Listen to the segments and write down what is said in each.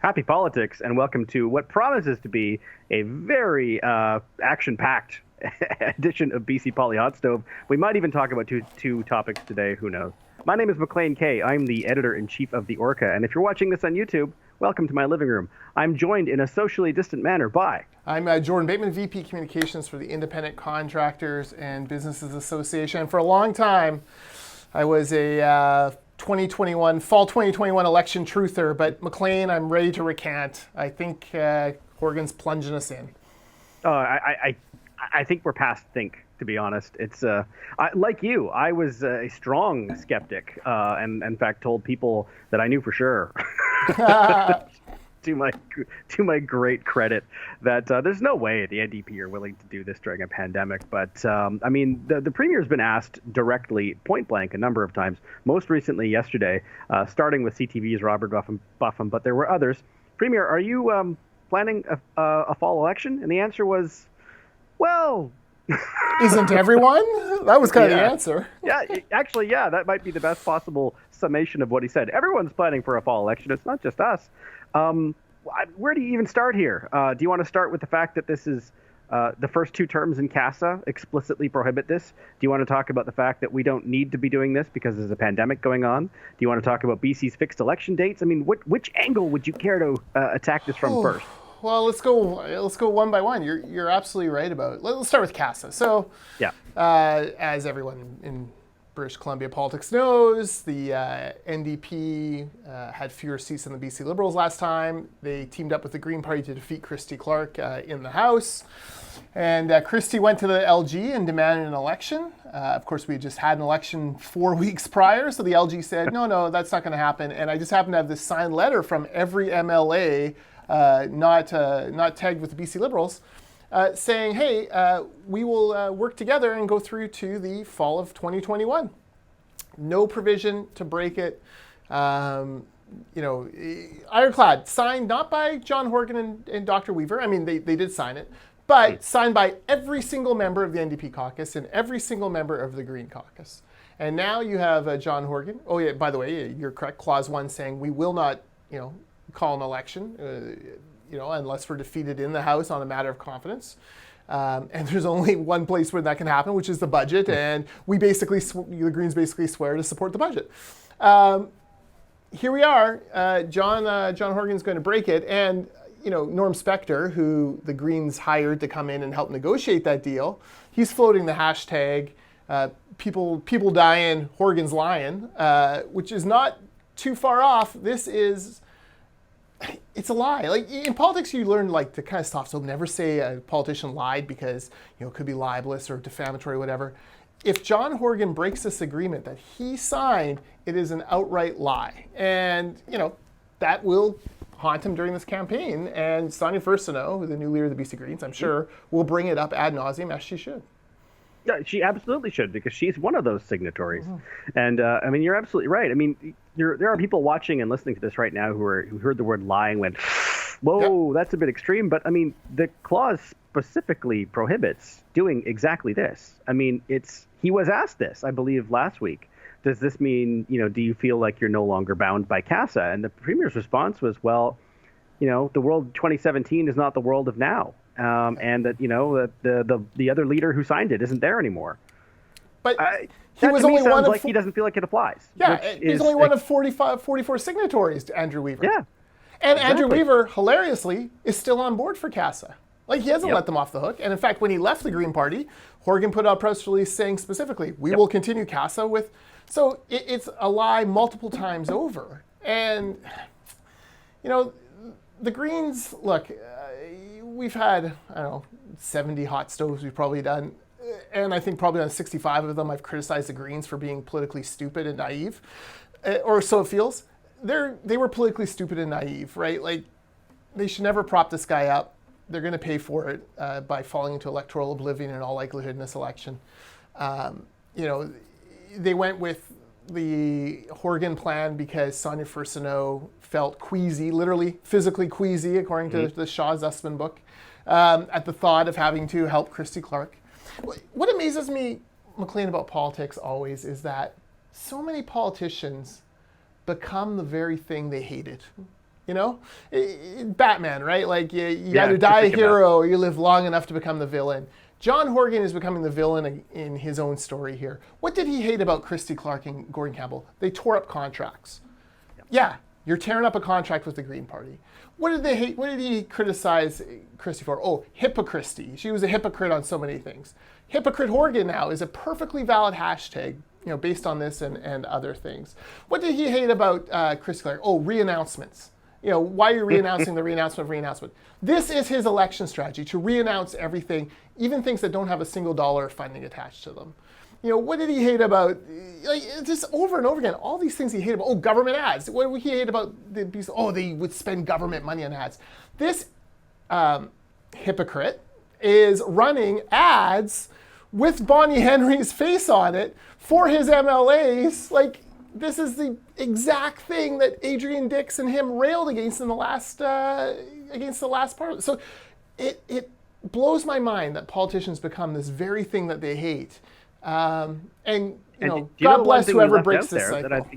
Happy politics, and welcome to what promises to be a very action-packed edition of BC Poly Hotstove. We might even talk about two topics today, who knows. My name is Maclean K. I'm the editor-in-chief of The Orca, and if you're watching this on YouTube, welcome to my living room. I'm joined in a socially distant manner by... I'm Jordan Bateman, VP Communications for the Independent Contractors and Businesses Association. And for a long time, I was a fall 2021 election truther, but Maclean, I'm ready to recant. I think Horgan's plunging us in. I think we're past think, to be honest. It's like you, I was a strong skeptic, and in fact told people that I knew for sure, to my great credit, that there's no way the NDP are willing to do this during a pandemic. But I mean, the Premier's been asked directly, point blank, a number of times. Most recently yesterday, starting with CTV's Robert Buffum, but there were others. Premier, are you planning a fall election? And the answer was, well. Isn't everyone? That was kind of the answer. Yeah, actually, yeah, that might be the best possible summation of what he said. Everyone's planning for a fall election. It's not just us. Where do you even start here? Do you want to start with the fact that this is the first two terms in CASA explicitly prohibit this? Do you want to talk about the fact that we don't need to be doing this because there's a pandemic going on? Do you want to talk about BC's fixed election dates? I mean, which angle would you care to attack this from first? Well, let's go one by one. You're absolutely right about it. Let's start with CASA. So, yeah, as everyone in British Columbia politics knows, the NDP had fewer seats than the BC Liberals last time. They teamed up with the Green Party to defeat Christy Clark in the House. And Christy went to the LG and demanded an election. Of course, we just had an election 4 weeks prior, so the LG said, no, that's not going to happen. And I just happen to have this signed letter from every MLA, not tagged with the BC Liberals, saying, hey, we will work together and go through to the fall of 2021. No provision to break it. Ironclad, signed not by John Horgan and Dr. Weaver. I mean, they did sign it, but signed by every single member of the NDP caucus and every single member of the Green caucus. And now you have John Horgan. Oh, yeah, by the way, you're correct. Clause 1 saying we will not, call an election, unless we're defeated in the House on a matter of confidence. And there's only one place where that can happen, which is the budget. And we basically, the Greens basically swear to support the budget. Here we are. John Horgan's going to break it. And, Norm Spector, who the Greens hired to come in and help negotiate that deal, he's floating the hashtag, people dying, Horgan's lying, which is not too far off. It's a lie. Like in politics, you learn to kind of stop. So never say a politician lied because it could be libelous or defamatory, whatever. If John Horgan breaks this agreement that he signed, it is an outright lie, and that will haunt him during this campaign. And Sonia Furstenau, the new leader of the BC Greens, I'm sure, will bring it up ad nauseum, as she should. Yeah, she absolutely should, because she's one of those signatories. Mm-hmm. And I mean, you're absolutely right. I mean, there are people watching and listening to this right now who heard the word lie and went, whoa, that's a bit extreme. But I mean, the clause specifically prohibits doing exactly this. I mean, he was asked this, I believe, last week. Does this mean, do you feel like you're no longer bound by CASA? And the Premier's response was, well, the world 2017 is not the world of now. And that the other leader who signed it isn't there anymore. But he was only one of he doesn't feel like it applies. Yeah, he's only one of 44 signatories to Andrew Weaver. Yeah, and exactly. Andrew Weaver, hilariously, is still on board for CASA. He hasn't let them off the hook. And in fact, when he left the Green Party, Horgan put out a press release saying specifically, we will continue CASA with. So it's a lie multiple times over. And the Greens, look. We've had, 70 hot stoves we've probably done. And I think probably on 65 of them, I've criticized the Greens for being politically stupid and naive. Or so it feels. They were politically stupid and naive, right? They should never prop this guy up. They're going to pay for it by falling into electoral oblivion in all likelihood in this election. They went with the Horgan plan because Sonia Furstenau felt queasy, literally physically queasy, according to the Shaw Zussman book, at the thought of having to help Christy Clark. What amazes me, Maclean, about politics always is that so many politicians become the very thing they hated. Batman, right? Like you Yeah, either just die a think about it. hero or you live long enough to become the villain. John Horgan is becoming the villain in his own story here. What did he hate about Christy Clark and Gordon Campbell? They tore up contracts. Yeah, you're tearing up a contract with the Green Party. What did they hate? What did he criticize Christy for? Oh, hypocrisy. She was a hypocrite on so many things. Hypocrite Horgan now is a perfectly valid hashtag, based on this and other things. What did he hate about Christy Clark? Oh, re-announcements. Why are you re-announcing the re-announcement? This is his election strategy, to re-announce everything, even things that don't have a single dollar funding attached to them. What did he hate about, just over and over again, all these things he hated about. Oh, government ads. What did he hate about, they would spend government money on ads. This hypocrite is running ads with Bonnie Henry's face on it for his MLAs. Like, this is the exact thing that Adrian Dix and him railed against in the last part. So it blows my mind that politicians become this very thing that they hate. God bless whoever breaks this cycle.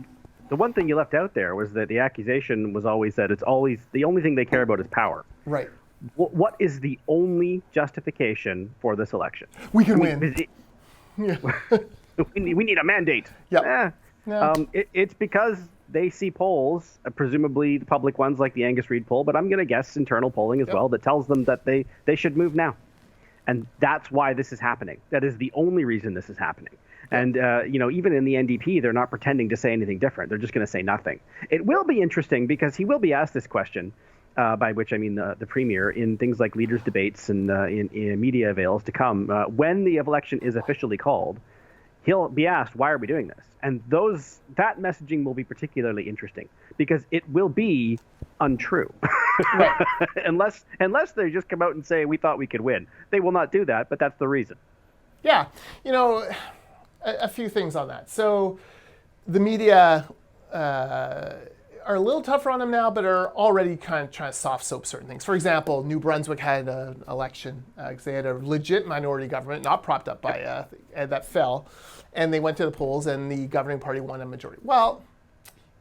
The one thing you left out there was that the accusation was always that it's always the only thing they care about is power. Right. What is the only justification for this election? We can win. We need a mandate. Yeah. No. It's because they see polls, presumably the public ones like the Angus Reid poll, but I'm going to guess internal polling as well, that tells them that they should move now. And that's why this is happening. That is the only reason this is happening. And, even in the NDP, they're not pretending to say anything different. They're just going to say nothing. It will be interesting because he will be asked this question, by which I mean the Premier, in things like leaders' debates and in media avails to come. When the election is officially called, he'll be asked, why are we doing this? And that messaging will be particularly interesting because it will be untrue. Right. unless they just come out and say, we thought we could win. They will not do that, but that's the reason. Yeah. A few things on that. So the media are a little tougher on them now, but are already kind of trying to soft soap certain things. For example, New Brunswick had an election because they had a legit minority government, not propped up by that fell, and they went to the polls and the governing party won a majority. Well,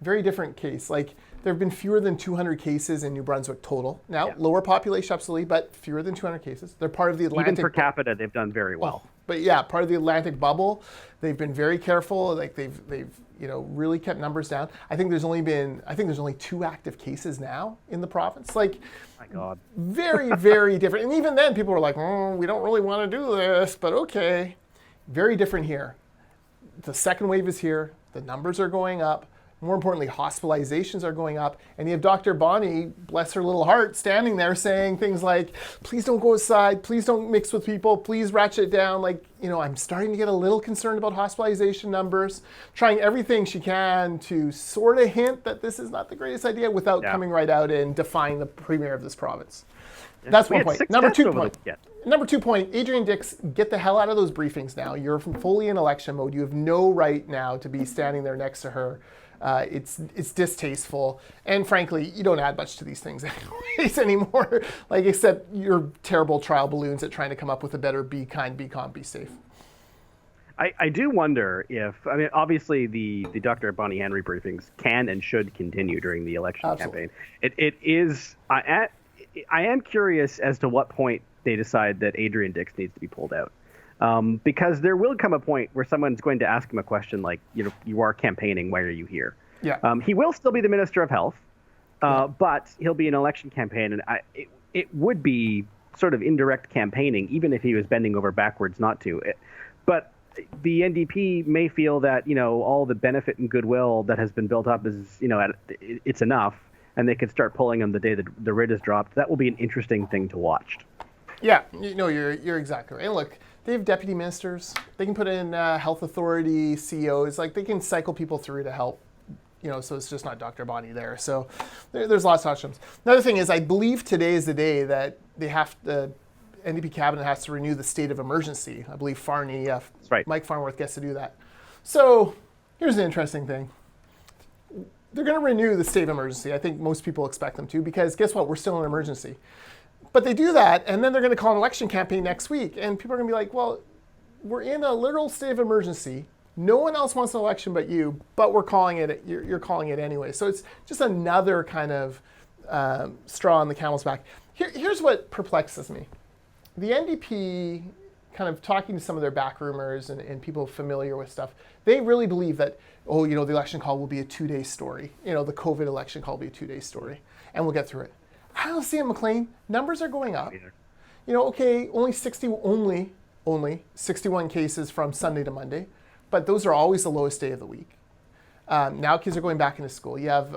very different case. Like, there have been fewer than 200 cases in New Brunswick total. Now, lower population, absolutely, but fewer than 200 cases. They're part of the Atlantic. Even per capita, they've done very well. But yeah, part of the Atlantic bubble. They've been very careful. Like they've really kept numbers down. I think there's only 2 active cases now in the province. Like, my God, very, very different. And even then, people were like, we don't really want to do this, but okay. Very different here. The second wave is here. The numbers are going up. More importantly, hospitalizations are going up. And you have Dr. Bonnie, bless her little heart, standing there saying things like, please don't go outside, please don't mix with people, please ratchet it down. Like, I'm starting to get a little concerned about hospitalization numbers, trying everything she can to sort of hint that this is not the greatest idea without coming right out and defying the premier of this province. That's one point. Number 2 point, Adrian Dix, get the hell out of those briefings now. You're fully in election mode. You have no right now to be standing there next to her. It's distasteful, and frankly, you don't add much to these things anyways anymore. Like, except your terrible trial balloons at trying to come up with a better be kind, be calm, be safe. I do wonder if, obviously the Dr. Bonnie Henry briefings can and should continue during the election campaign. It is. I am curious as to what point they decide that Adrian Dix needs to be pulled out. Because there will come a point where someone's going to ask him a question like, you are campaigning, why are you here? Yeah. He will still be the Minister of Health, but he'll be an election campaign, and it would be sort of indirect campaigning, even if he was bending over backwards not to. But the NDP may feel that, all the benefit and goodwill that has been built up is, it's enough, and they could start pulling him the day that the writ is dropped. That will be an interesting thing to watch. Yeah, you're exactly right. And look, they have deputy ministers. They can put in health authority CEOs. Like, they can cycle people through to help, so it's just not Dr. Bonnie there. So there's lots of options. Another thing is, I believe today is the day that the NDP cabinet has to renew the state of emergency. I believe Mike Farnworth gets to do that. So here's an interesting thing. They're going to renew the state of emergency. I think most people expect them to, because guess what? We're still in an emergency. But they do that, and then they're going to call an election campaign next week. And people are going to be like, well, we're in a literal state of emergency. No one else wants an election but you, but we're calling it, you're calling it anyway. So it's just another kind of straw on the camel's back. Here's what perplexes me. The NDP, kind of talking to some of their backroomers and people familiar with stuff, they really believe that, the election call will be a 2-day story. The COVID election call will be a 2-day story, and we'll get through it. I don't see it, Maclean. Numbers are going up. Only 61 cases from Sunday to Monday, but those are always the lowest day of the week. Now kids are going back into school. You have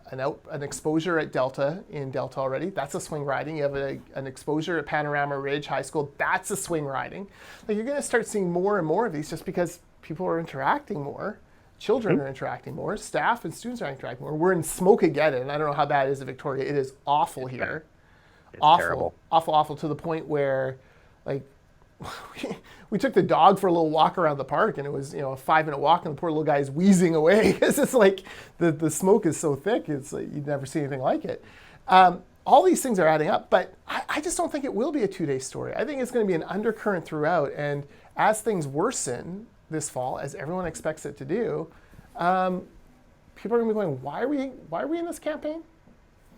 an exposure at Delta in Delta already. That's a swing riding. You have an exposure at Panorama Ridge High School. That's a swing riding. You're going to start seeing more and more of these just because people are interacting more. Children are interacting more. Staff and students are interacting more. We're in Smoke-ageddon. I don't know how bad it is in Victoria. It is awful here. It's terrible. Awful to the point where, we took the dog for a little walk around the park, and it was, a 5-minute walk, and the poor little guy is wheezing away because it's the smoke is so thick. It's you'd never see anything like it. All these things are adding up, but I just don't think it will be a 2-day story. I think it's going to be an undercurrent throughout, and as things worsen this fall, as everyone expects it to do, people are going to be going, why are we in this campaign?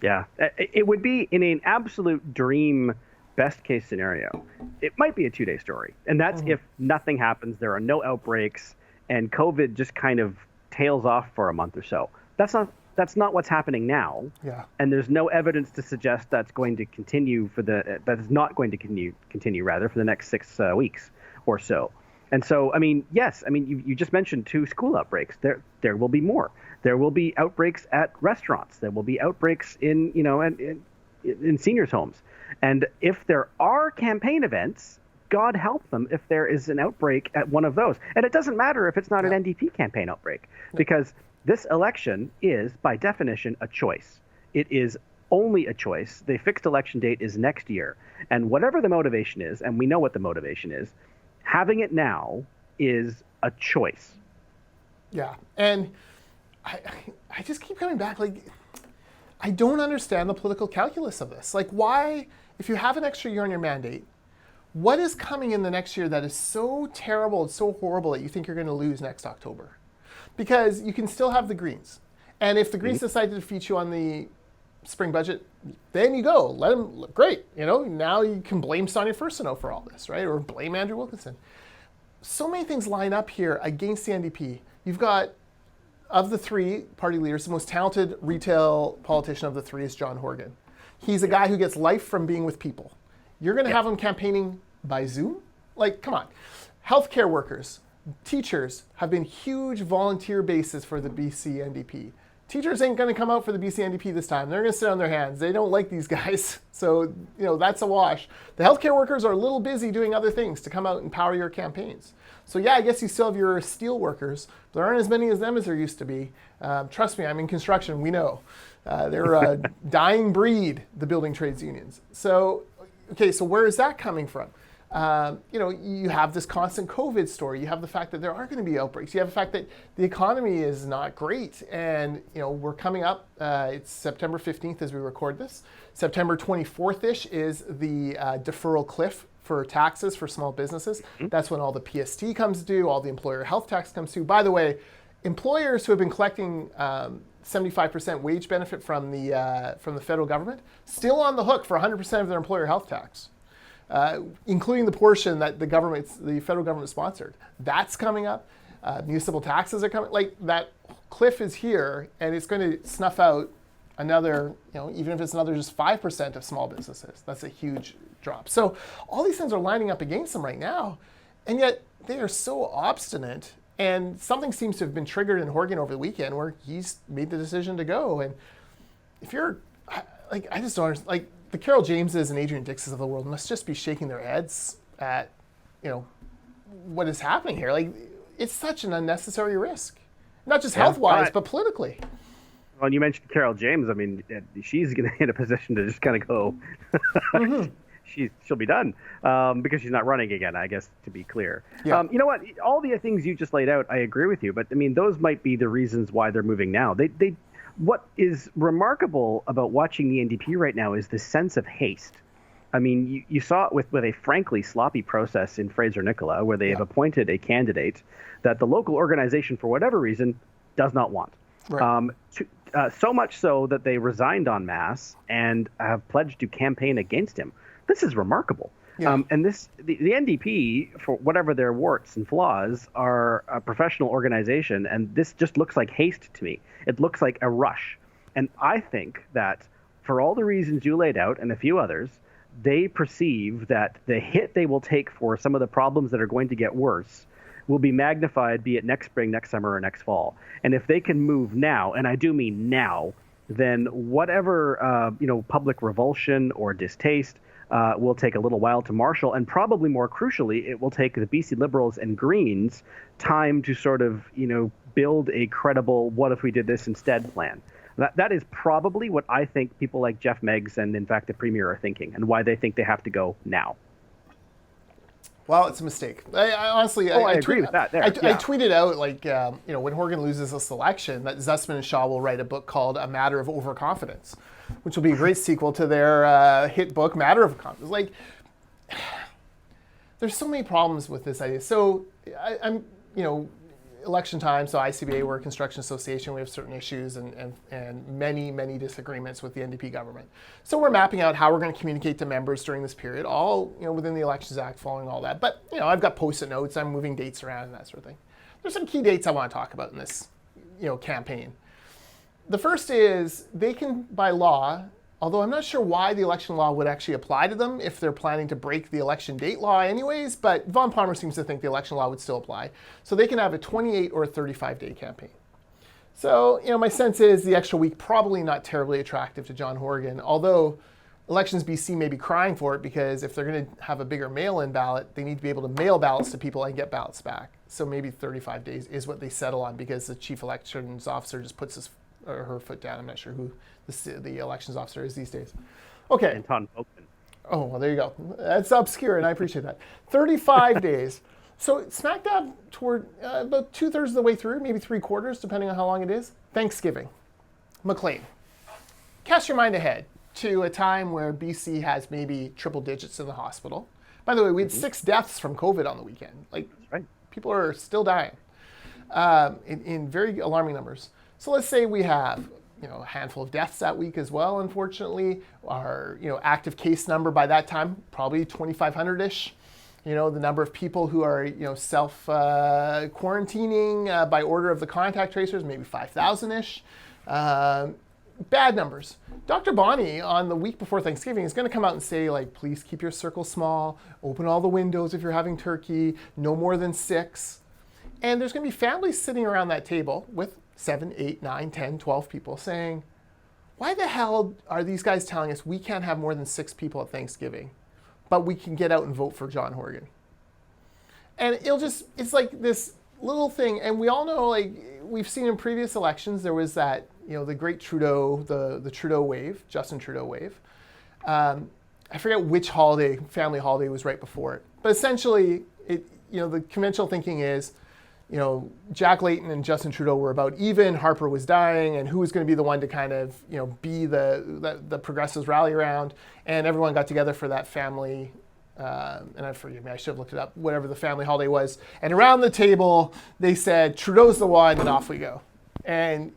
Yeah, it would be in an absolute dream best case scenario, it might be a 2-day story. And that's if nothing happens, there are no outbreaks, and COVID just kind of tails off for a month or so. That's not what's happening now. Yeah. And there's no evidence to suggest that's going to continue that is not going to continue rather for the next 6 weeks or so. And so, yes, you just mentioned 2 school outbreaks. There will be more. There will be outbreaks at restaurants. There will be outbreaks in seniors' homes. And if there are campaign events, God help them if there is an outbreak at one of those. And it doesn't matter if it's not an NDP campaign outbreak, because this election is, by definition, a choice. It is only a choice. The fixed election date is next year. And whatever the motivation is, and we know what the motivation is, having it now is a choice. Yeah. And I just keep coming back, I don't understand the political calculus of this. Why, if you have an extra year on your mandate, what is coming in the next year that is so terrible and so horrible that you think you're going to lose next October? Because you can still have the Greens. And if the Greens decide to defeat you on the spring budget, then you go. Let them, great. Now you can blame Sonia Furstenau for all this, right? Or blame Andrew Wilkinson. So many things line up here against the NDP. You've got, of the 3 party leaders, the most talented retail politician of the 3 is John Horgan. He's a guy who gets life from being with people. You're going to have him campaigning by Zoom? Come on. Healthcare workers, teachers have been huge volunteer bases for the BC NDP. Teachers ain't going to come out for the BC NDP this time. They're going to sit on their hands. They don't like these guys. So, that's a wash. The healthcare workers are a little busy doing other things to come out and power your campaigns. So yeah, I guess you still have your steel workers. But there aren't as many of them as there used to be. Trust me, I'm in construction. We know. They're a dying breed, the building trades unions. So, so where is that coming from? You have this constant COVID story. You have the fact that there are going to be outbreaks. You have the fact that the economy is not great. And, we're coming up, it's September 15th as we record this. September 24th-ish is the deferral cliff for taxes for small businesses. That's when all the PST comes due, all the employer health tax comes due. By the way, employers who have been collecting 75% wage benefit from the federal government, still on the hook for 100% of their employer health tax. Including the portion that the federal government sponsored. That's coming up. Municipal taxes are coming. That cliff is here, and it's going to snuff out another, even if it's another just 5% of small businesses. That's a huge drop. So all these things are lining up against them right now, and yet they are so obstinate. And something seems to have been triggered in Horgan over the weekend where he's made the decision to go. And if you're, I just don't understand, the Carol Jameses and Adrian Dixes of the world must just be shaking their heads at, what is happening here. It's such an unnecessary risk, not just health-wise, but politically. Well, you mentioned Carol James. She's going to be in a position to just kind of go. She'll be done because she's not running again, I guess, to be clear. Yeah. You know what? All the things you just laid out, I agree with you. But, those might be the reasons why they're moving now. What is remarkable about watching the NDP right now is this sense of haste. You saw it with a frankly sloppy process in Fraser-Nicola, where they have appointed a candidate that the local organization, for whatever reason, does not want. Right. So much so that they resigned en masse and have pledged to campaign against him. This is remarkable. Yeah. And the NDP, for whatever their warts and flaws, are a professional organization, and this just looks like haste to me. It looks like a rush. And I think that for all the reasons you laid out and a few others, they perceive that the hit they will take for some of the problems that are going to get worse will be magnified, be it next spring, next summer, or next fall. And if they can move now, and I do mean now, then whatever public revulsion or distaste will take a little while to marshal, and probably more crucially, it will take the BC Liberals and Greens time to sort of, build a credible what if we did this instead plan. That is probably what I think people like Jeff Meggs and, in fact, the Premier are thinking, and why they think they have to go now. Well, it's a mistake. I honestly, I agree with that. I tweeted out, when Horgan loses this election, that Zussman and Shaw will write a book called A Matter of Overconfidence, which will be a great sequel to their hit book, Matter of Confidence. There's so many problems with this idea. So I'm election time, so ICBA, we're a construction association, we have certain issues and many, many disagreements with the NDP government. So we're mapping out how we're going to communicate to members during this period, all within the Elections Act, following all that. But I've got post-it notes, I'm moving dates around and that sort of thing. There's some key dates I want to talk about in this campaign. The first is they can, by law, although I'm not sure why the election law would actually apply to them if they're planning to break the election date law anyways, but Vaughn Palmer seems to think the election law would still apply. So they can have a 28 or a 35-day campaign. So, my sense is the extra week probably not terribly attractive to John Horgan, although Elections BC may be crying for it because if they're going to have a bigger mail-in ballot, they need to be able to mail ballots to people and get ballots back. So maybe 35 days is what they settle on because the chief elections officer just puts his or her foot down. I'm not sure who the elections officer is these days. Okay. Anton Oakman. Oh, well, there you go. That's obscure, and I appreciate that. 35 days. So smack dab toward about 2/3 of the way through, maybe 3/4, depending on how long it is. Thanksgiving. Maclean. Cast your mind ahead to a time where BC has maybe triple digits in the hospital. By the way, we had 6 deaths from COVID on the weekend. That's right. People are still dying in very alarming numbers. So let's say we have a handful of deaths that week as well, unfortunately. Our active case number by that time, probably 2,500-ish. The number of people who are self quarantining by order of the contact tracers, maybe 5,000-ish. Bad numbers. Dr. Bonnie on the week before Thanksgiving is going to come out and say, please keep your circle small, open all the windows if you're having turkey, no more than 6. And there's going to be families sitting around that table with 7, 8, 9, 10, 12 people saying, why the hell are these guys telling us we can't have more than 6 people at Thanksgiving, but we can get out and vote for John Horgan? And it's like this little thing. And we all know, we've seen in previous elections, there was that, the great Trudeau, the Trudeau wave, Justin Trudeau wave. I forget which family holiday was right before it. But essentially, the conventional thinking is, Jack Layton and Justin Trudeau were about even. Harper was dying, and who was going to be the one to kind of, be the progressives rally around? And everyone got together for that family. And forgive me, I should have looked it up. Whatever the family holiday was, and around the table they said Trudeau's the one, and off we go. And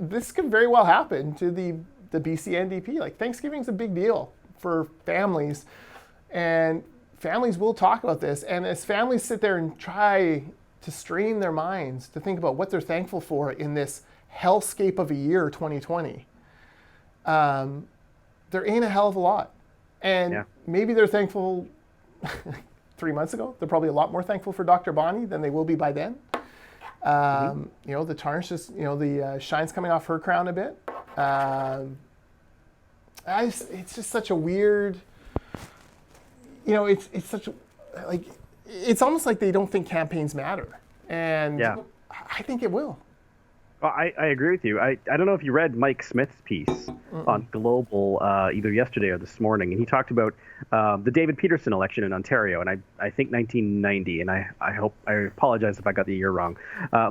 this could very well happen to the BC NDP. Thanksgiving's a big deal for families, and families will talk about this, and as families sit there and try to strain their minds to think about what they're thankful for in this hellscape of a year, 2020, there ain't a hell of a lot. And maybe they're thankful 3 months ago. They're probably a lot more thankful for Dr. Bonnie than they will be by then. The tarnish is, the shine's coming off her crown a bit. It's just such a weird... it's such it's almost like they don't think campaigns matter, and I think it will. Well, I agree with you. I don't know if you read Mike Smith's piece on Global either yesterday or this morning, and he talked about the David Peterson election in Ontario, and I think 1990, and I apologize if I got the year wrong.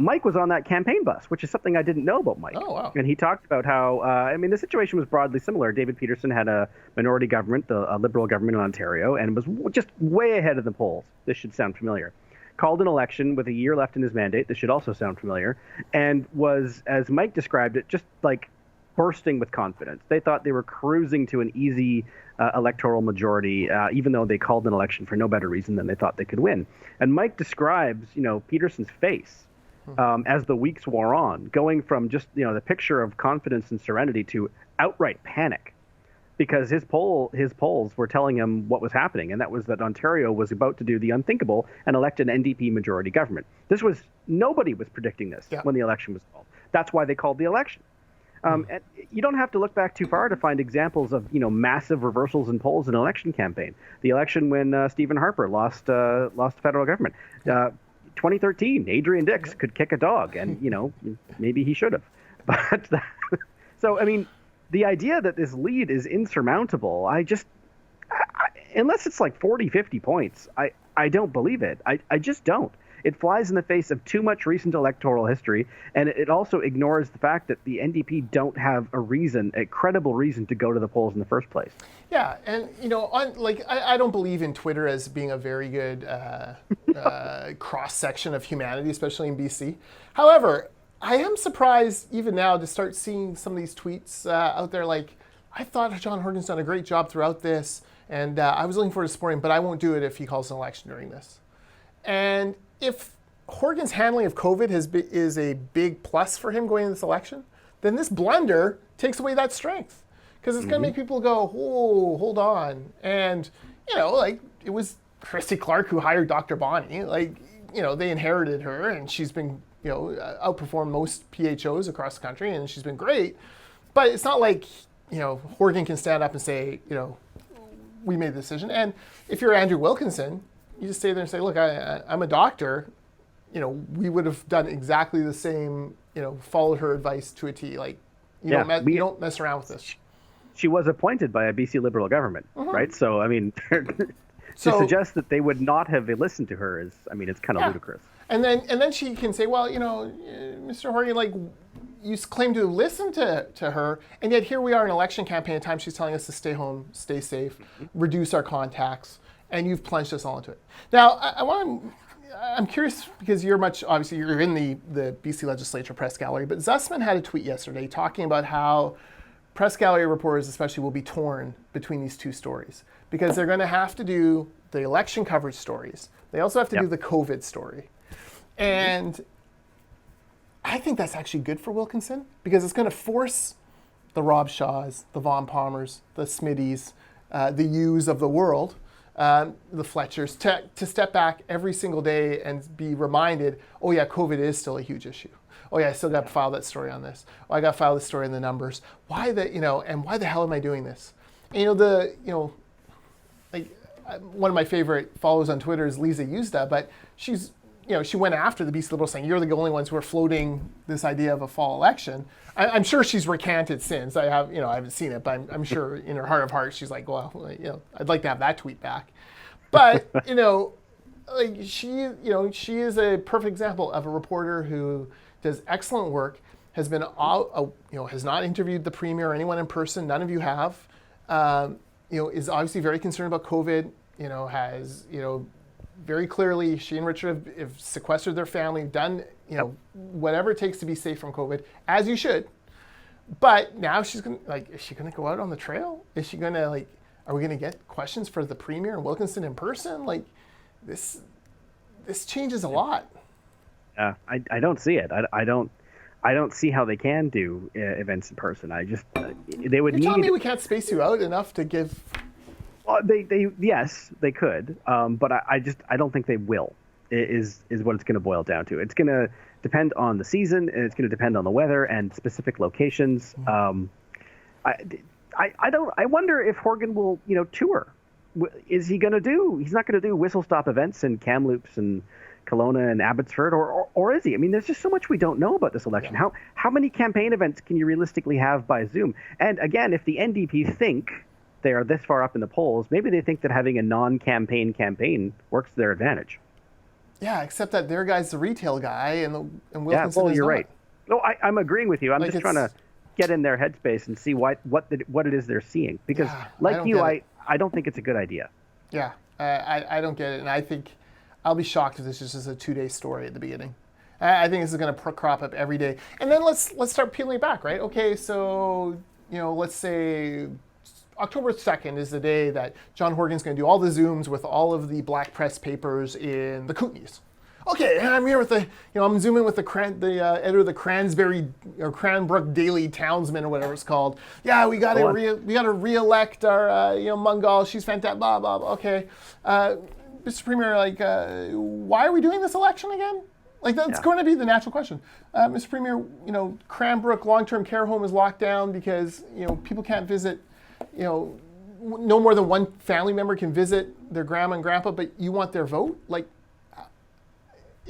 Mike was on that campaign bus, which is something I didn't know about Mike. Oh, wow. And he talked about how, the situation was broadly similar. David Peterson had a minority government, a Liberal government in Ontario, and was just way ahead of the polls. This should sound familiar. called an election with a year left in his mandate. This should also sound familiar, and was, as Mike described it, just like bursting with confidence. They thought they were cruising to an easy electoral majority, even though they called an election for no better reason than they thought they could win. And Mike describes, Peterson's face as the weeks wore on, going from just, the picture of confidence and serenity to outright panic, because his polls were telling him what was happening, and that was that Ontario was about to do the unthinkable and elect an NDP majority government. Nobody was predicting this when the election was called. That's why they called the election. And you don't have to look back too far to find examples of, massive reversals in polls in an election campaign. The election when Stephen Harper lost federal government. 2013, Adrian Dix could kick a dog, and, maybe he should have. But so, I mean, the idea that this lead is insurmountable, unless it's like 40, 50 points, I don't believe it. I just don't. It flies in the face of too much recent electoral history, and it also ignores the fact that the NDP don't have a credible reason to go to the polls in the first place. Yeah, and I don't believe in Twitter as being a very good cross section of humanity, especially in BC. However, I am surprised even now to start seeing some of these tweets out there like, I thought John Horgan's done a great job throughout this, and I was looking forward to supporting him, but I won't do it if he calls an election during this. And if Horgan's handling of COVID is a big plus for him going into this election, then this blunder takes away that strength, because it's going to make people go, "Whoa, hold on!" And it was Christy Clark who hired Dr. Bonnie. They inherited her, and she's been outperformed most PHOs across the country, and she's been great. But it's not like Horgan can stand up and say, we made the decision. And if you're Andrew Wilkinson, you just stay there and say, look, I'm a doctor. We would have done exactly the same, followed her advice to a T. You don't mess around with this. She was appointed by a BC Liberal government, right? So, I mean, to suggest that they would not have listened to her it's kind of ludicrous. And then she can say, well, Mr. Horgan, you claim to listen to her, and yet here we are in election campaign time. She's telling us to stay home, stay safe, reduce our contacts, and you've plunged us all into it. Now, I'm curious, because you're in the BC Legislature press gallery, but Zussman had a tweet yesterday talking about how press gallery reporters especially will be torn between these two stories, because they're going to have to do the election coverage stories. They also have to do the COVID story. And I think that's actually good for Wilkinson, because it's going to force the Rob Shaws, the Von Palmers, the Smitties, the Hughes of the world, the Fletchers, to step back every single day and be reminded, oh yeah, COVID is still a huge issue. Oh yeah, I still got to file that story on this. Oh, I got to file this story in the numbers. Why the hell am I doing this? And, one of my favorite followers on Twitter is Lisa Yuzda, but she's, she went after the BC Liberals saying, you're the only ones who are floating this idea of a fall election. I'm sure she's recanted since. I haven't seen it, but I'm sure in her heart of hearts, she's like, well, I'd like to have that tweet back. But, she is a perfect example of a reporter who does excellent work, has been, has not interviewed the Premier or anyone in person. None of you have. Is obviously very concerned about COVID, has, very clearly, she and Richard have sequestered their family, done, whatever it takes to be safe from COVID, as you should. But now she's going to, is she going to go out on the trail? Is she going to, are we going to get questions for the Premier and Wilkinson in person? This changes a lot. I don't see it. I don't see how they can do events in person. They would You're telling me we can't space you out enough to give... Well, yes, they could, but I don't think they will. Is what it's going to boil down to. It's going to depend on the season, and it's going to depend on the weather and specific locations. I wonder if Horgan will tour. Is he going to do? He's not going to do whistle stop events in Kamloops and Kelowna and Abbotsford, or is he? I mean, there's just so much we don't know about this election. Yeah. How many campaign events can you realistically have by Zoom? And again, if the NDP think they are this far up in the polls, maybe they think that having a non-campaign campaign works to their advantage. Yeah, except that their guy's the retail guy, and Wilkinson yeah, well, is you're not. right. No, I'm agreeing with you. I'm just trying to get in their headspace and see what it is they're seeing. Because, I don't think it's a good idea. Yeah, I don't get it, and I think I'll be shocked if this is just a 2-day story at the beginning. I think this is going to crop up every day. And then let's start peeling it back, right? Okay, so, let's say October 2nd is the day that John Horgan's going to do all the Zooms with all of the black press papers in the Kootenays. Okay, and I'm here with I'm zooming with the editor of the Cransbury or Cranbrook Daily Townsman or whatever it's called. Yeah, we got to re-elect our Mungal. She's fantastic. Blah blah blah. Okay, Mr. Premier, why are we doing this election again? That's going to be the natural question. Mr. Premier, Cranbrook long-term care home is locked down because people can't visit. No more than one family member can visit their grandma and grandpa, but you want their vote,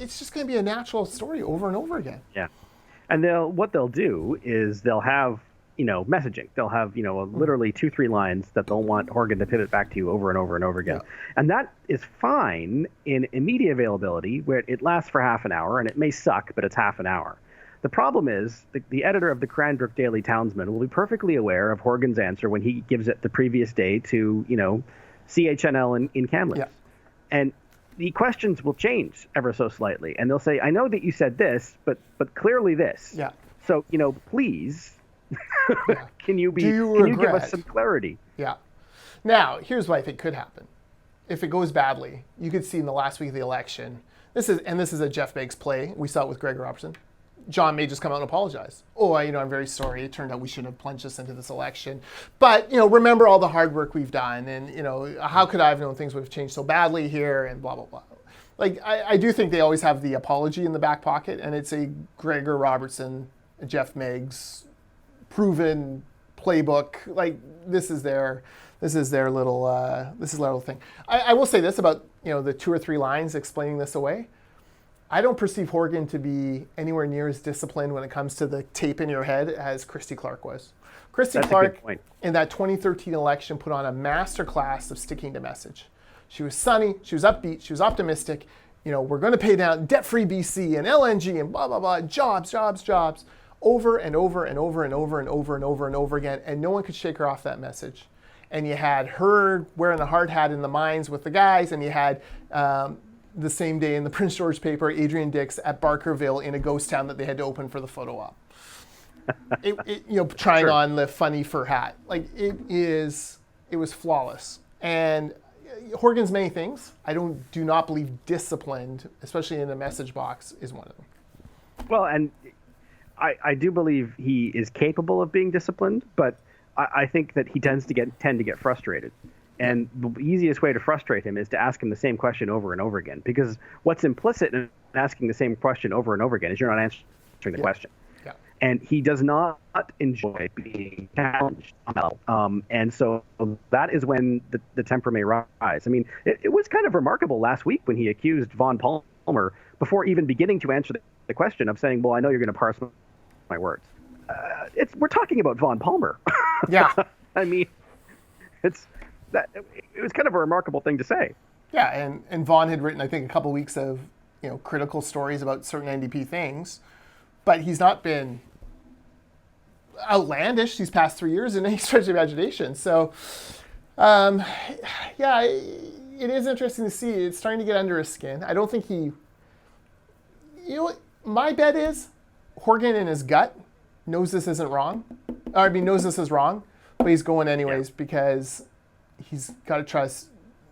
it's just going to be a natural story over and over again. Yeah. And what they'll do is they'll have, messaging. They'll have, literally 2-3 lines that they'll want Horgan to pivot back to over and over and over again. Yeah. And that is fine in immediate availability where it lasts for half an hour and it may suck, but it's half an hour. The problem is the editor of the Cranbrook Daily Townsman will be perfectly aware of Horgan's answer when he gives it the previous day to, CHNL in Kamloops. Yeah. And the questions will change ever so slightly, and they'll say, "I know that you said this, but clearly this. Yeah. So please, can you give us some clarity?" Yeah. Now, here's what I think could happen. If it goes badly, you could see in the last week of the election. This is a Jeff Meigs play. We saw it with Greg Robertson. John may just come out and apologize. Oh, I'm very sorry. It turned out we shouldn't have plunged us into this election. But, remember all the hard work we've done. And, how could I have known things would have changed so badly here and blah, blah, blah. I do think they always have the apology in the back pocket. And it's a Gregor Robertson, Jeff Meigs, proven playbook. This is their little thing. I will say this about, the 2 or 3 lines explaining this away. I don't perceive Horgan to be anywhere near as disciplined when it comes to the tape in your head as Christy Clark was. Christy Clark, in that 2013 election, put on a master class of sticking to message. She was sunny, she was upbeat, she was optimistic. We're going to pay down debt-free BC and LNG and blah, blah, blah, jobs, over and over and over and over and over and over and over again, and no one could shake her off that message. And you had her wearing the hard hat in the mines with the guys, and you had the same day in the Prince George paper, Adrian Dix at Barkerville in a ghost town that they had to open for the photo op. Trying sure. on the funny fur hat. It was flawless. And Horgan's many things. I do not believe disciplined, especially in the message box, is one of them. Well, and I do believe he is capable of being disciplined, but I think that he tend to get frustrated. And the easiest way to frustrate him is to ask him the same question over and over again, because what's implicit in asking the same question over and over again is you're not answering the question. Yeah. And he does not enjoy being challenged. And so that is when the temper may rise. I mean, it was kind of remarkable last week when he accused Vaughn Palmer, before even beginning to answer the question, of saying, well, I know you're going to parse my words. We're talking about Vaughn Palmer. Yeah. I mean, it was kind of a remarkable thing to say. Yeah, and Vaughn had written, I think, a couple weeks of critical stories about certain NDP things, but he's not been outlandish these past 3 years in any stretch of imagination. So, yeah, it is interesting to see. It's starting to get under his skin. I don't think he... my bet is Horgan in his gut knows this isn't wrong. Knows this is wrong, but he's going anyways because he's got to trust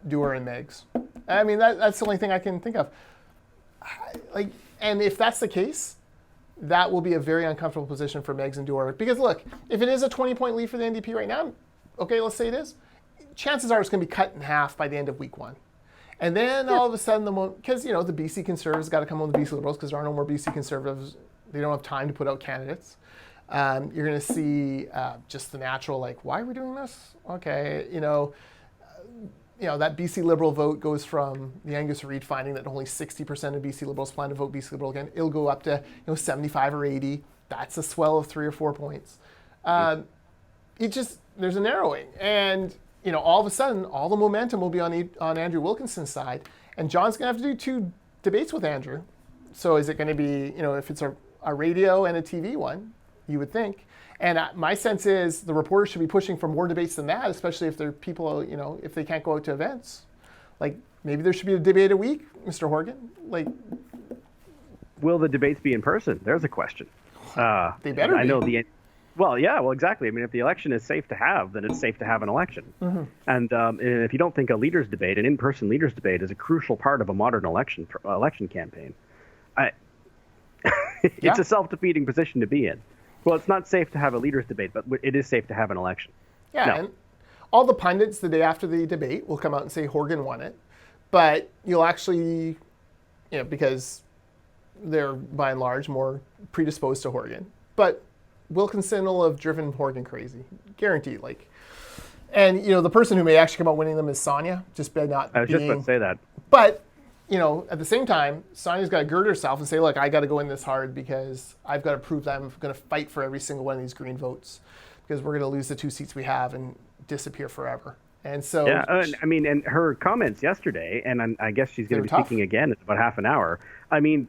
Dewar and Meigs. I mean, that's the only thing I can think of. And if that's the case, that will be a very uncomfortable position for Meigs and Dewar. Because look, if it is a 20-point lead for the NDP right now, okay, let's say it is, chances are it's going to be cut in half by the end of week 1. And then all of a sudden, because the BC Conservatives got to come on the BC Liberals because there are no more BC Conservatives. They don't have time to put out candidates. You're going to see just the natural, why are we doing this? Okay, that BC Liberal vote goes from the Angus Reid finding that only 60% of BC Liberals plan to vote BC Liberal again. It'll go up to 75 or 80. That's a swell of 3 or 4 points. There's a narrowing, and all of a sudden, all the momentum will be on Andrew Wilkinson's side, and John's going to have to do 2 debates with Andrew. So is it going to be if it's a radio and a TV one? You would think. And my sense is the reporters should be pushing for more debates than that, especially if they're people, if they can't go out to events. Like, maybe there should be a debate a week, Mr. Horgan. Like, will the debates be in person? There's a question. They better be. I know well, yeah, well, exactly. I mean, if the election is safe to have, then it's safe to have an election. And if you don't think a leaders debate, an in-person leaders debate, is a crucial part of a modern election campaign, it's a self-defeating position to be in. Well, it's not safe to have a leaders debate, but it is safe to have an election. Yeah, and all the pundits the day after the debate will come out and say Horgan won it, but you'll actually, because they're by and large more predisposed to Horgan, but Wilkinson will have driven Horgan crazy, guaranteed. And the person who may actually come out winning them is Sonia, just by not. I was just about to say that. But at the same time, Sonia's got to gird herself and say, look, I got to go in this hard because I've got to prove that I'm going to fight for every single one of these Green votes, because we're going to lose the 2 seats we have and disappear forever. And so, and her comments yesterday, and I guess she's going to be speaking again in about half an hour. I mean,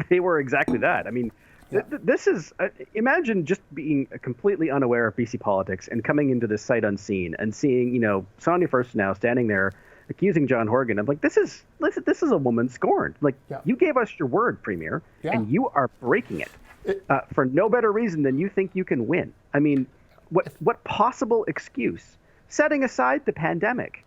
they were exactly that. I mean. Yeah. This is, imagine just being completely unaware of BC politics and coming into this sight unseen and seeing, Sonia First now standing there accusing John Horgan of this is a woman scorned. You gave us your word, Premier, and you are breaking it for no better reason than you think you can win. I mean, what possible excuse, setting aside the pandemic,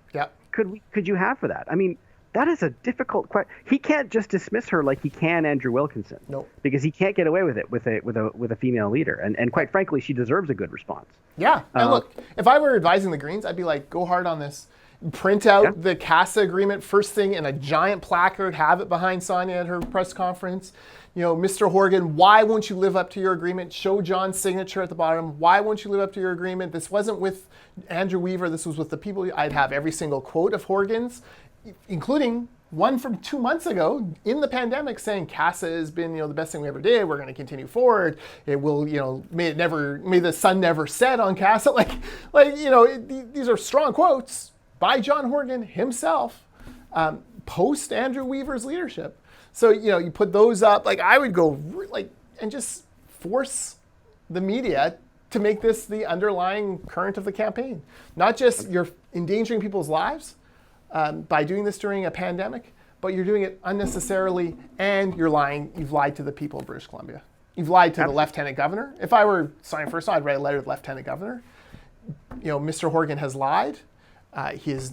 could you have for that? I mean, that is a difficult question. He can't just dismiss her like he can Andrew Wilkinson. Nope. Because he can't get away with it with a female leader. And quite frankly, she deserves a good response. Yeah. And look, if I were advising the Greens, I'd be like, go hard on this. Print out the CASA agreement first thing in a giant placard, have it behind Sonia at her press conference. Mr. Horgan, why won't you live up to your agreement? Show John's signature at the bottom. Why won't you live up to your agreement? This wasn't with Andrew Weaver. This was with the people. I'd have every single quote of Horgan's, including one from 2 months ago in the pandemic saying CASA has been, the best thing we ever did. We're going to continue forward. It will, may the sun never set on CASA. These are strong quotes by John Horgan himself, post Andrew Weaver's leadership. So, you put those up, I would go and just force the media to make this the underlying current of the campaign. Not just you're endangering people's lives, by doing this during a pandemic, but you're doing it unnecessarily, and you're lying. You've lied to the people of British Columbia. You've lied to the Lieutenant Governor. If I were Sonia First, I'd write a letter to the Lieutenant Governor. Mr. Horgan has lied. He's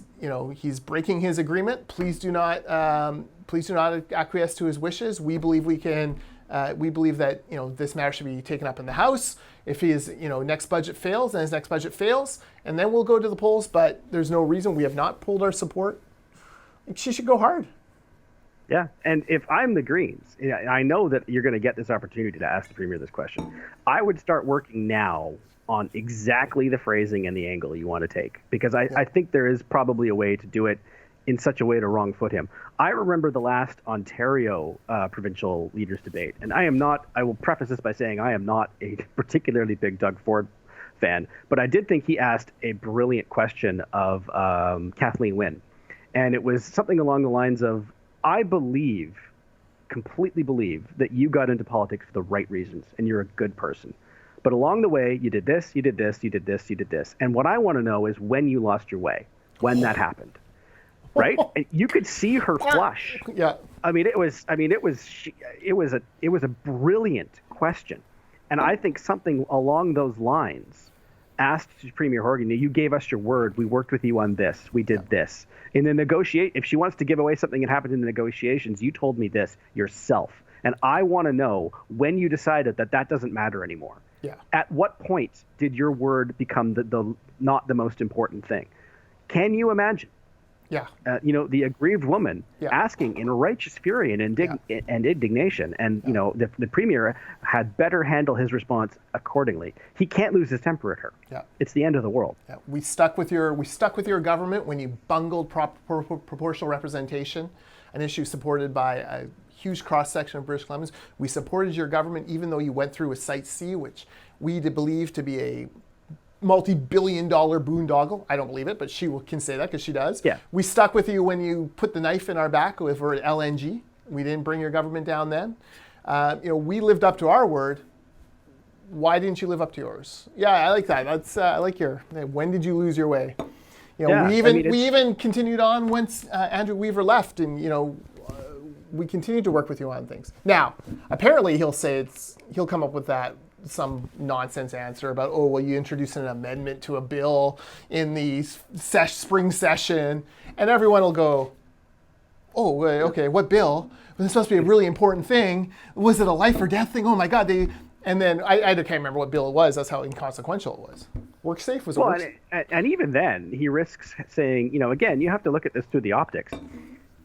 breaking his agreement. Please do not acquiesce to his wishes. We believe we can. We believe that this matter should be taken up in the House. If his next budget fails, then his next budget fails, and then we'll go to the polls. But there's no reason we have not pulled our support. She should go hard. Yeah, and if I'm the Greens, I know that you're going to get this opportunity to ask the Premier this question. I would start working now on exactly the phrasing and the angle you want to take, because I think there is probably a way to do it in such a way to wrong foot him. I remember the last Ontario provincial leaders debate, and I will preface this by saying I am not a particularly big Doug Ford fan, but I did think he asked a brilliant question of Kathleen Wynne. And it was something along the lines of, I completely believe that you got into politics for the right reasons and you're a good person. But along the way, you did this, you did this, you did this, you did this. And what I want to know is when you lost your way, when that happened. Right? And you could see her flush. Yeah. It was a brilliant question. And I think something along those lines asked Premier Horgan, you gave us your word. We worked with you on this. We did this. In the if she wants to give away something that happened in the negotiations, you told me this yourself. And I want to know when you decided that doesn't matter anymore. Yeah. At what point did your word become the not the most important thing? Can you imagine? Yeah. The aggrieved woman asking in righteous fury and indignation. And, the Premier had better handle his response accordingly. He can't lose his temper at her. Yeah. It's the end of the world. Yeah. We stuck with your government when you bungled proportional representation, an issue supported by a huge cross-section of British Columbians. We supported your government even though you went through a Site C, which we believe to be a multi-billion-dollar boondoggle. I don't believe it, but she can say that because she does. Yeah. We stuck with you when you put the knife in our back over LNG. We didn't bring your government down then. We lived up to our word. Why didn't you live up to yours? Yeah, I like that. That's I like your. When did you lose your way? Yeah, we even continued on once Andrew Weaver left, and we continued to work with you on things. Now, apparently, he'll come up with some nonsense answer about, oh, well, you introduced an amendment to a bill in the spring session, and everyone will go, oh, wait, okay, what bill? This must be a really important thing. Was it a life or death thing? Oh my God! And then I can't remember what bill it was. That's how inconsequential it was. WorkSafe was. Well, and even then, he risks saying, again, you have to look at this through the optics.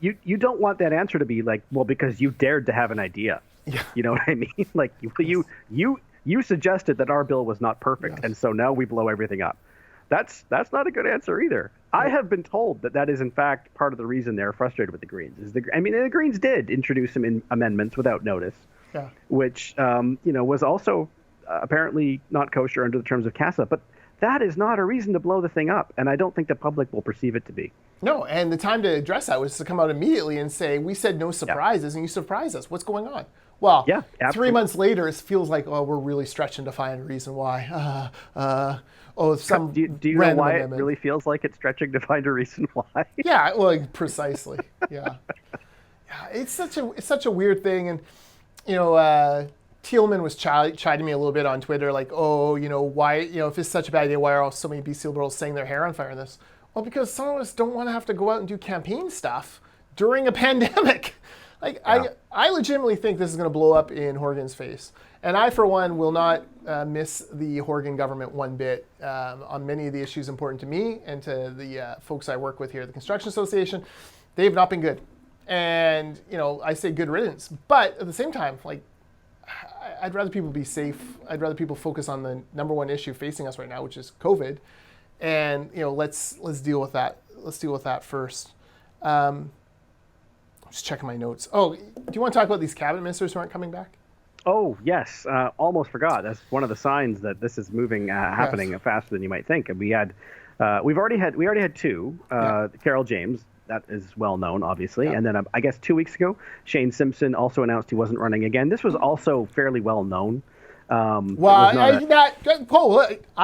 You don't want that answer to be like, well, because you dared to have an idea. Yeah. You know what I mean? Like you suggested that our bill was not perfect, Yes. and so now we blow everything up. That's not a good answer either. I have been told that is in fact part of the reason they're frustrated with the Greens. The Greens did introduce some amendments without notice, which was also apparently not kosher under the terms of CASA. But that is not a reason to blow the thing up, and I don't think the public will perceive it to be. No, and the time to address that was to come out immediately and say, we said no surprises, and you surprised us. What's going on? Well, 3 months later, it feels like, oh, we're really stretching to find a reason why. Do you know why it really feels like it's stretching to find a reason why? Yeah, well, precisely. Yeah, it's such a weird thing, and Thielman was chiding me a little bit on Twitter, like, oh, why, if it's such a bad idea, why are so many BC Liberals setting their hair on fire in this? Well, because some of us don't want to have to go out and do campaign stuff during a pandemic. Like, I legitimately think this is going to blow up in Horgan's face. And I, for one, will not miss the Horgan government one bit on many of the issues important to me and to the folks I work with here at the Construction Association. They've not been good. And, I say good riddance. But at the same time, like, I'd rather people be safe. I'd rather people focus on the number one issue facing us right now, which is COVID. And, let's deal with that. Let's deal with that first. Just checking my notes. Oh, do you want to talk about these cabinet ministers who aren't coming back? Oh, yes. Almost forgot. That's one of the signs that this is happening faster than you might think. And we already had two. Carol James, that is well known, obviously. Yeah. And then I guess 2 weeks ago, Shane Simpson also announced he wasn't running again. This was also fairly well known. I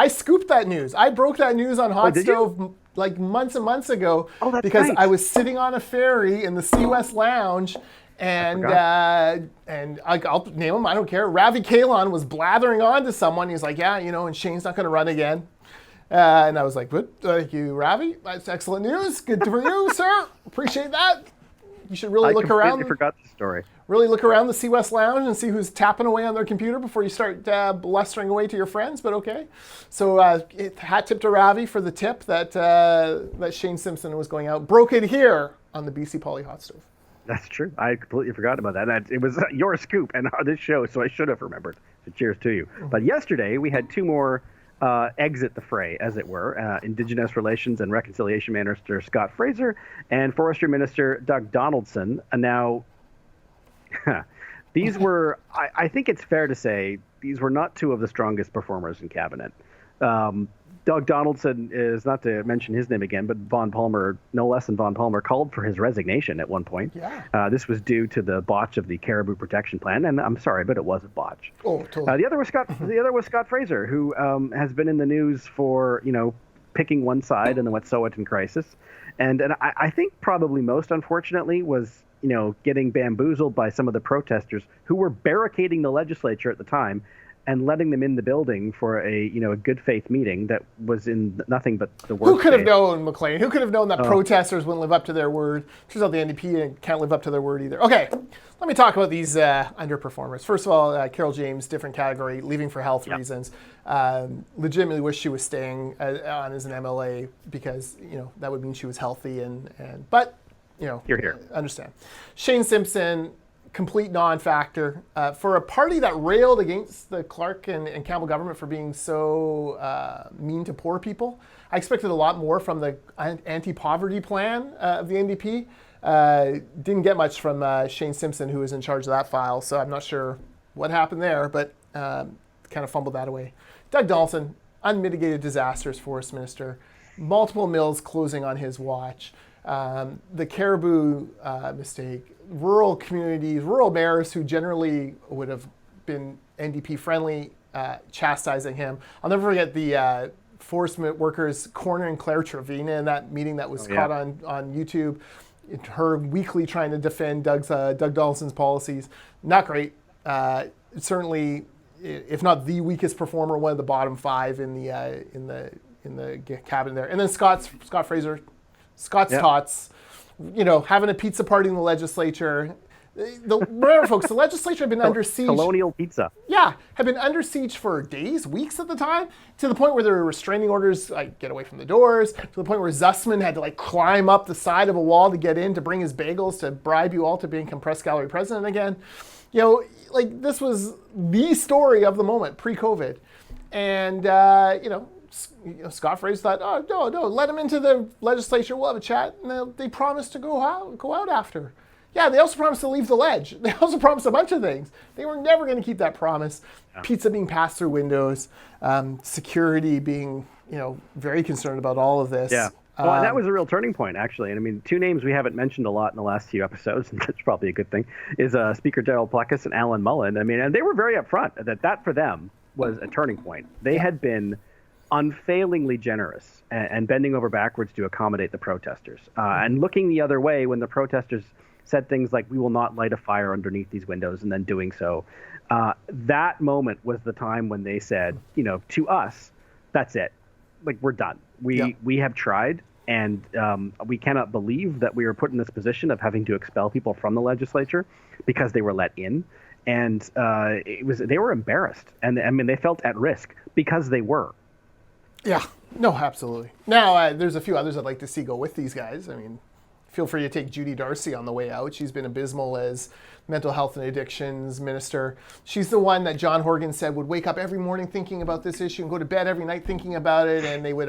scooped that news. I broke that news on Hotstove like months and months ago because I was sitting on a ferry in the Sea West Lounge, and I'll name him. I don't care. Ravi Kahlon was blathering on to someone. He's like, and Shane's not going to run again. And I was like, "Good, thank you, Ravi. That's excellent news. Good for you, sir. Appreciate that. You should really look around." I forgot the story. Really look around the Sea West Lounge and see who's tapping away on their computer before you start blustering away to your friends, but okay. So hat tip to Ravi for the tip that Shane Simpson was going out. Broke it here on the BC Poly Hotstove. That's true. I completely forgot about that. It was your scoop and this show, so I should have remembered. So cheers to you. But yesterday we had two more exit the fray, as it were. Indigenous Relations and Reconciliation Minister Scott Fraser and Forestry Minister Doug Donaldson. And now, these were, I think it's fair to say, these were not two of the strongest performers in cabinet. Doug Donaldson is, not to mention his name again, but Vaughn Palmer, no less than Vaughn Palmer, called for his resignation at one point. Yeah. This was due to the botch of the Caribou Protection Plan, and I'm sorry, but it was a botch. Oh, totally. The other was Scott Fraser, who has been in the news for picking one side in the Wet'suwet'en crisis, and I think probably most unfortunately was getting bamboozled by some of the protesters who were barricading the legislature at the time and letting them in the building for a good faith meeting that was in nothing but the worst. Who could have known, Maclean? Who could have known that protesters wouldn't live up to their word? Turns out the NDP can't live up to their word either. Okay, let me talk about these underperformers. First of all, Carol James, different category, leaving for health reasons. Legitimately wish she was staying on as an MLA because that would mean she was healthy but you're here. Understand. Shane Simpson, complete non-factor for a party that railed against the Clark and Campbell government for being so mean to poor people. I expected a lot more from the anti-poverty plan of the NDP. Didn't get much from Shane Simpson, who was in charge of that file, so I'm not sure what happened there, but kind of fumbled that away. Doug Donaldson, unmitigated disasters forest minister, multiple mills closing on his watch. The Caribou mistake, rural communities, rural mayors who generally would have been NDP friendly, chastising him. I'll never forget the enforcement workers cornering Claire Trevina in that meeting that was caught on YouTube. Her weekly trying to defend Doug Donaldson's policies. Not great. Certainly, if not the weakest performer, one of the bottom 5 in the cabinet there. And then Scott Fraser, Scott's tots, having a pizza party in the legislature. Remember, folks, the legislature had been under siege. Colonial pizza. Yeah, had been under siege for days, weeks at the time, to the point where there were restraining orders, like get away from the doors, to the point where Zussman had to climb up the side of a wall to get in to bring his bagels to bribe you all to being compressed calorie president again. This was the story of the moment pre-COVID, and Scott Fraser thought, oh no, let him into the legislature, we'll have a chat, and they promised to go out after. Yeah, they also promised to leave the ledge. They also promised a bunch of things. They were never going to keep that promise. Yeah. Pizza being passed through windows, security being, very concerned about all of this. Yeah. Well, that was a real turning point, actually. And I mean, 2 names we haven't mentioned a lot in the last few episodes, and that's probably a good thing, is Speaker Darrell Plecas and Alan Mullen. I mean, and they were very upfront that for them was a turning point. They had been unfailingly generous and bending over backwards to accommodate the protesters and looking the other way when the protesters said things like, we will not light a fire underneath these windows, and then doing so. That moment was the time when they said, to us, that's it. We're done. We have tried, and we cannot believe that we were put in this position of having to expel people from the legislature because they were let in. And they were embarrassed. And I mean, they felt at risk because they were. Yeah, no, absolutely. Now, there's a few others I'd like to see go with these guys. I mean, feel free to take Judy Darcy on the way out. She's been abysmal as mental health and addictions minister. She's the one that John Horgan said would wake up every morning thinking about this issue and go to bed every night thinking about it, and they would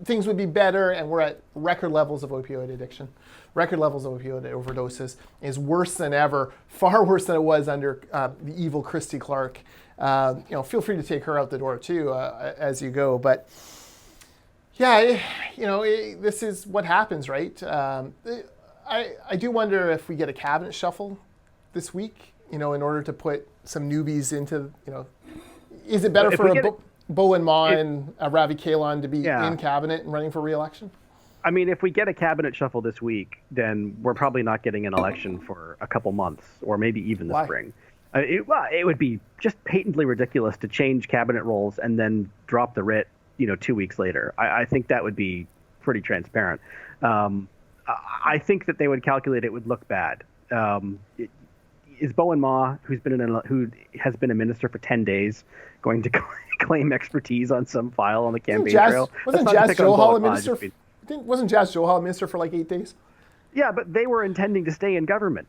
things would be better, and we're at record levels of opioid addiction. Record levels of opioid overdoses is worse than ever, far worse than it was under the evil Christy Clark. Feel free to take her out the door too as you go, but yeah, this is what happens, right? I do wonder if we get a cabinet shuffle this week, in order to put some newbies into, is it better for Bowen Ma and Ravi Kahlon to be in cabinet and running for re-election? I mean, if we get a cabinet shuffle this week, then we're probably not getting an election for a couple months or maybe even the spring. It would be just patently ridiculous to change cabinet roles and then drop the writ 2 weeks later. I think that would be pretty transparent. I think that they would calculate it would look bad. Is Bowen Ma, who has been a minister for 10 days, going to claim expertise on some file on the campaign trail? Wasn't Jazz Johal a minister? Wasn't Jazz Johal a minister for like 8 days? Yeah, but they were intending to stay in government.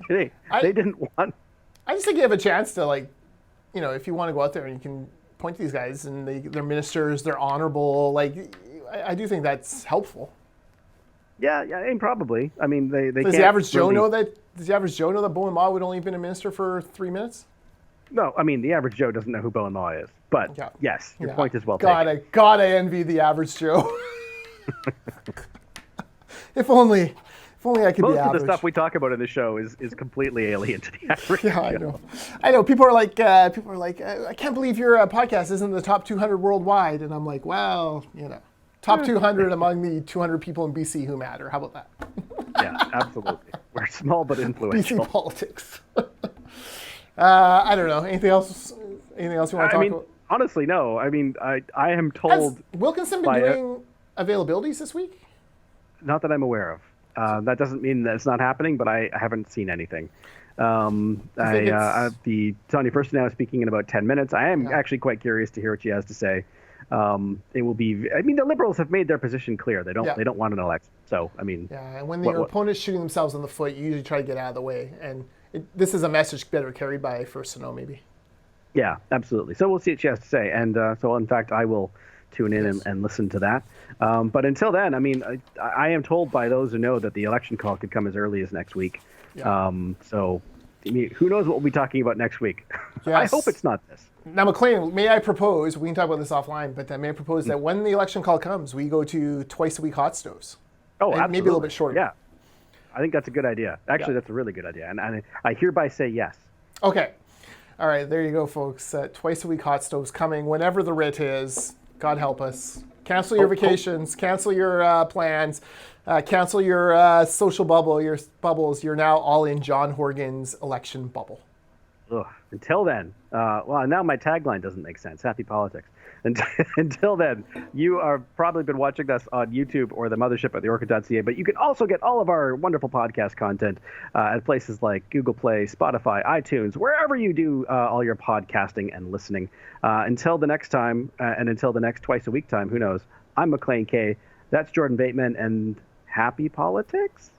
They didn't want. I just think you have a chance to if you want to go out there and you can point to these guys and they're ministers, they're honorable. I do think that's helpful. Yeah, and probably. I mean, they Does the average Joe know that? Does the average Joe know that Bowen Ma would only have been a minister for 3 minutes? No, I mean the average Joe doesn't know who Bowen Ma is. But yes, your point is well taken. God, I envy the average Joe. If only I could be average. Most of the stuff we talk about in the show is completely alien to the average. Yeah, I know. People are like, I can't believe your podcast isn't in the top 200 worldwide, and I'm like, well, top 200 among the 200 people in BC who matter. How about that? Yeah, absolutely. We're small but influential. BC politics. I don't know. Anything else you want to talk about? Honestly, no. I mean, I am told. Has Wilkinson been doing availabilities this week? Not that I'm aware of. That doesn't mean that it's not happening, but I haven't seen anything. The Sonia First now is speaking in about 10 minutes. I am actually quite curious to hear what she has to say. It will be. I mean, the Liberals have made their position clear. They don't want an election. So I mean. Yeah, and when your opponent's shooting themselves in the foot, you usually try to get out of the way. And this is a message better carried by First to Know, maybe. Yeah, absolutely. So we'll see what she has to say, and so in fact, I will tune in and listen to that. But until then, I mean, I am told by those who know that the election call could come as early as next week. Yeah. So I mean, who knows what we'll be talking about next week? Yes. I hope it's not this. Now, Maclean, may I propose, we can talk about this offline, but may I propose that when the election call comes, we go to twice-a-week hot stoves? Oh, absolutely. Maybe a little bit shorter. Yeah. I think that's a good idea. Actually, that's a really good idea. And I hereby say yes. Okay. All right, there you go, folks. Twice a week hot stoves coming whenever the writ is. God help us. Cancel your vacations. Cancel your plans. Cancel your social bubbles. You're now all in John Horgan's election bubble. Ugh. Until then, well, now my tagline doesn't make sense. Happy politics. Until then, you are probably been watching us on YouTube or the mothership at theorca.ca, but you can also get all of our wonderful podcast content at places like Google Play, Spotify, iTunes, wherever you do all your podcasting and listening. Until the next time, and until the next twice a week time, who knows? I'm Maclean K. That's Jordan Bateman, and happy politics.